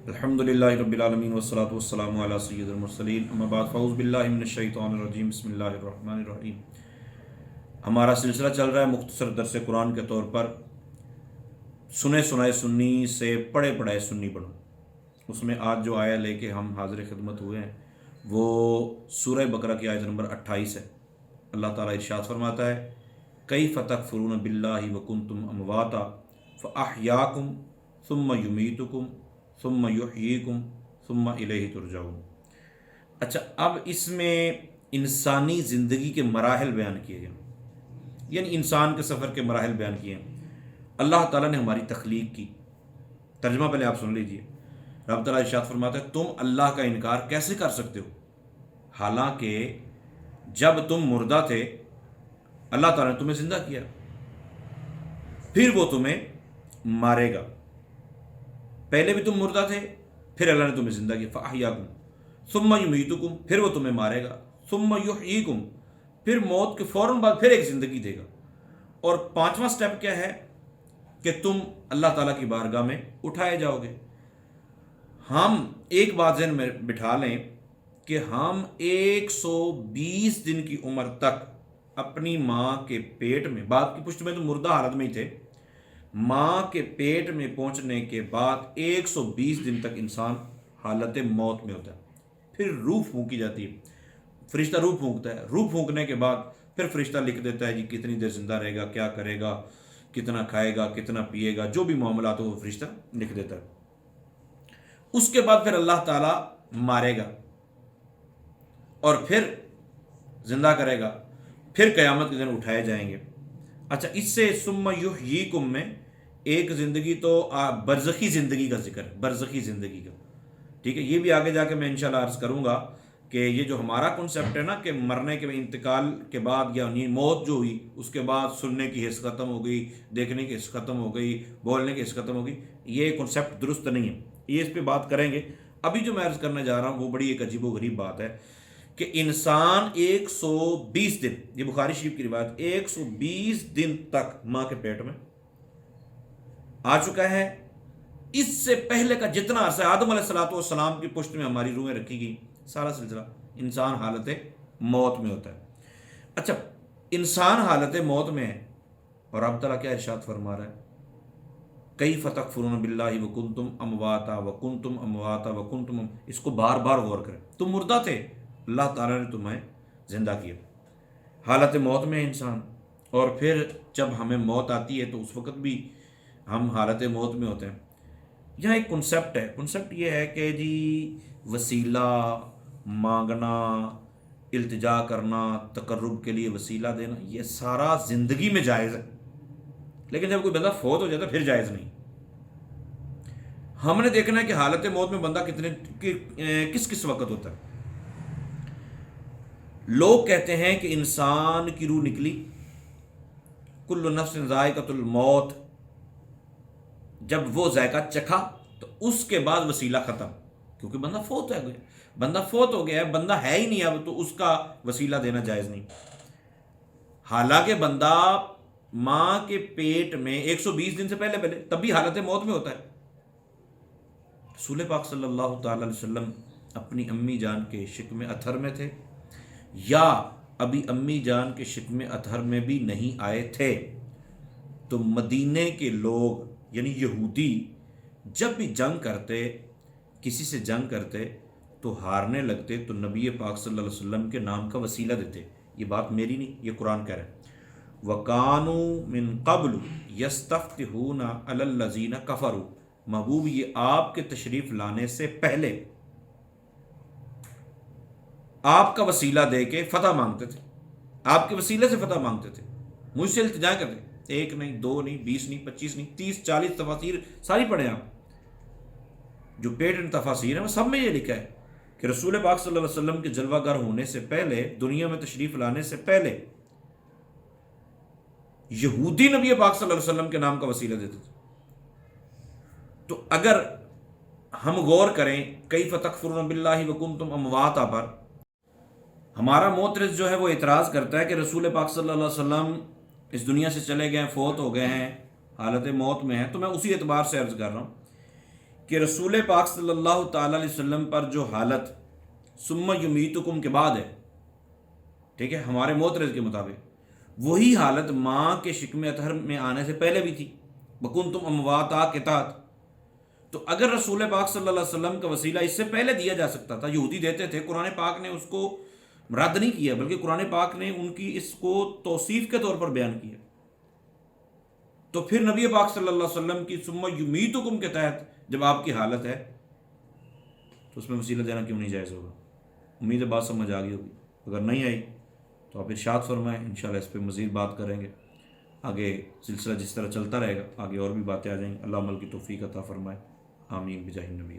الحمدللہ رب العالمین والصلاة والسلام علی سید المرسلین اما بعد فاعوذ باللہ من الشیطان الرجیم بسم اللہ الرحمن الرحیم۔ ہمارا سلسلہ چل رہا ہے مختصر درس قرآن کے طور پر سنے سنائے سنی سے پڑھے پڑھائے سنی پڑھو۔ اس میں آج جو آیا لے کے ہم حاضر خدمت ہوئے ہیں وہ سورہ بقرہ کی آیت نمبر 28 ہے۔ اللہ تعالیٰ ارشاد فرماتا ہے کیف تکفرون باللہ وکنتم امواتا فاحیاکم ثم یمیتکم ثم یحییکم ثم الیہ ترجعون۔ اچھا، اب اس میں انسانی زندگی کے مراحل بیان کیے گئے، یعنی انسان کے سفر کے مراحل بیان کیے ہیں۔ اللہ تعالیٰ نے ہماری تخلیق کی، ترجمہ پہلے آپ سن لیجئے۔ رب تعالیٰ ارشاد فرماتا ہے تم اللہ کا انکار کیسے کر سکتے ہو، حالانکہ جب تم مردہ تھے اللہ تعالیٰ نے تمہیں زندہ کیا، پھر وہ تمہیں مارے گا۔ پہلے بھی تم مردہ تھے، پھر اللہ نے تمہیں زندہ کیا، فاحیاکم ثم یمیتکم، پھر وہ تمہیں مارے گا، ثم یحییکم، پھر موت کے فوراً بعد پھر ایک زندگی دے گا۔ اور پانچواں سٹیپ کیا ہے کہ تم اللہ تعالیٰ کی بارگاہ میں اٹھائے جاؤ گے۔ ہم ایک بات ذہن میں بٹھا لیں کہ ہم 120 دن کی عمر تک اپنی ماں کے پیٹ میں، باپ کی پشت میں تو مردہ حالت میں ہی تھے، ماں کے پیٹ میں پہنچنے کے بعد 120 دن تک انسان حالت موت میں ہوتا ہے۔ پھر روح پھونکی جاتی ہے، فرشتہ روح پھونکتا ہے، روح پھونکنے کے بعد پھر فرشتہ لکھ دیتا ہے جی کتنی دیر زندہ رہے گا، کیا کرے گا، کتنا کھائے گا، کتنا پیے گا، جو بھی معاملات ہو وہ فرشتہ لکھ دیتا ہے۔ اس کے بعد پھر اللہ تعالیٰ مارے گا اور پھر زندہ کرے گا، پھر قیامت کے دن اٹھائے جائیں گے۔ اچھا، اس سے ثم یحییکم میں ایک زندگی تو برزخی زندگی کا ذکر ہے، برزخی زندگی کا، ٹھیک ہے۔ یہ بھی آگے جا کے میں انشاءاللہ عرض کروں گا کہ یہ جو ہمارا کنسیپٹ ہے نا کہ مرنے کے انتقال کے بعد یا موت جو ہوئی اس کے بعد سننے کی حس ختم ہو گئی، دیکھنے کی حس ختم ہو گئی، بولنے کی حس ختم ہو گئی، یہ کنسیپٹ درست نہیں ہے۔ یہ اس پہ بات کریں گے۔ ابھی جو میں عرض کرنے جا رہا ہوں وہ بڑی ایک عجیب و غریب بات ہے کہ انسان 120 دن، یہ بخاری شریف کی روایت، 120 دن تک ماں کے پیٹ میں آ چکا ہے۔ اس سے پہلے کا جتنا عرصہ آدم علیہ السلام کی پشت میں ہماری روحیں رکھی گئی، سارا سلسلہ انسان حالت موت میں ہوتا ہے۔ اچھا، انسان حالت موت میں ہے اور اب تعالیٰ کیا ارشاد فرما رہا ہے کیف تکفرون باللہ وکنتم امواتا وکنتم امواتا وکنتم، اس کو بار بار غور کریں۔ تم مردہ تھے، اللہ تعالیٰ نے تمہیں زندہ کیا، حالت موت میں انسان، اور پھر جب ہمیں موت آتی ہے تو اس وقت بھی ہم حالت موت میں ہوتے ہیں۔ یہاں ایک کنسیپٹ ہے، کنسیپٹ یہ ہے کہ جی وسیلہ مانگنا، التجا کرنا، تقرب کے لیے وسیلہ دینا، یہ سارا زندگی میں جائز ہے، لیکن جب کوئی بندہ فوت ہو جاتا ہے پھر جائز نہیں۔ ہم نے دیکھنا ہے کہ حالت موت میں بندہ کس وقت ہوتا ہے۔ لوگ کہتے ہیں کہ انسان کی روح نکلی، کل نفس ذائقۃ الموت، جب وہ ذائقہ چکھا تو اس کے بعد وسیلہ ختم، کیونکہ بندہ فوت ہو گیا، بندہ فوت ہو گیا ہے، بندہ ہے ہی نہیں اب، تو اس کا وسیلہ دینا جائز نہیں۔ حالانکہ بندہ ماں کے پیٹ میں 120 دن سے پہلے تب بھی حالت موت میں ہوتا ہے۔ رسول پاک صلی اللہ تعالی علیہ وسلم اپنی امی جان کے شکم اطہر میں تھے، یا ابھی امی جان کے شکم اطہر میں بھی نہیں آئے تھے، تو مدینے کے لوگ یعنی یہودی جب بھی جنگ کرتے، کسی سے جنگ کرتے تو ہارنے لگتے تو نبی پاک صلی اللہ علیہ وسلم کے نام کا وسیلہ دیتے۔ یہ بات میری نہیں، یہ قرآن کہہ رہا ہے۔ وَكَانُوا مِن قَبْلُ يَسْتَفْتِحُونَ عَلَى الَّذِينَ كَفَرُوا، محبوب یہ آپ کے تشریف لانے سے پہلے آپ کا وسیلہ دے کے فتح مانگتے تھے، آپ کے وسیلے سے فتح مانگتے تھے، مجھ سے التجا کرتے، ایک نہیں، دو نہیں، 20 نہیں، 25 نہیں، 30 40 تفاسیر ساری پڑھیں آپ، جو پیٹنٹ تفاسیر ہیں وہ سب میں یہ لکھا ہے کہ رسول پاک صلی اللہ علیہ وسلم کے جلوہ گر ہونے سے پہلے، دنیا میں تشریف لانے سے پہلے یہودی نبی پاک صلی اللہ علیہ وسلم کے نام کا وسیلہ دیتے تھے۔ تو اگر ہم غور کریں کیف تکفرون باللہ وکنتم امواتا پر، ہمارا معترض جو ہے وہ اعتراض کرتا ہے کہ رسول پاک صلی اللہ علیہ وسلم اس دنیا سے چلے گئے ہیں، فوت ہو گئے ہیں، حالت موت میں ہیں، تو میں اسی اعتبار سے عرض کر رہا ہوں کہ رسول پاک صلی اللہ تعالیٰ علیہ وسلم پر جو حالت ثم یمیتکم کے بعد ہے، ٹھیک ہے، ہمارے معترض کے مطابق وہی حالت ماں کے شکم اطہر میں آنے سے پہلے بھی تھی، وکنتم امواتا کے تحت. تو اگر رسول پاک صلی اللہ علیہ وسلم کا وسیلہ اس سے پہلے دیا جا سکتا تھا، یہودی دیتے تھے، قرآن پاک نے اس کو رد نہیں کیا بلکہ قرآن پاک نے ان کی اس کو توصیف کے طور پر بیان کیا. تو پھر نبی پاک صلی اللہ علیہ وسلم کی ثم یمیتکم کے تحت جب آپ کی حالت ہے تو اس میں وسیلہ دینا کیوں نہیں جائز ہوگا؟ امید ہے بات سمجھ آ گئی ہوگی. اگر نہیں آئی تو آپ ارشاد فرمائیں، انشاءاللہ اس پہ مزید بات کریں گے. آگے سلسلہ جس طرح چلتا رہے گا، آگے اور بھی باتیں آ جائیں گی. اللہ عمل کی توفیق عطا فرمائے. آمین بجاہ النبی.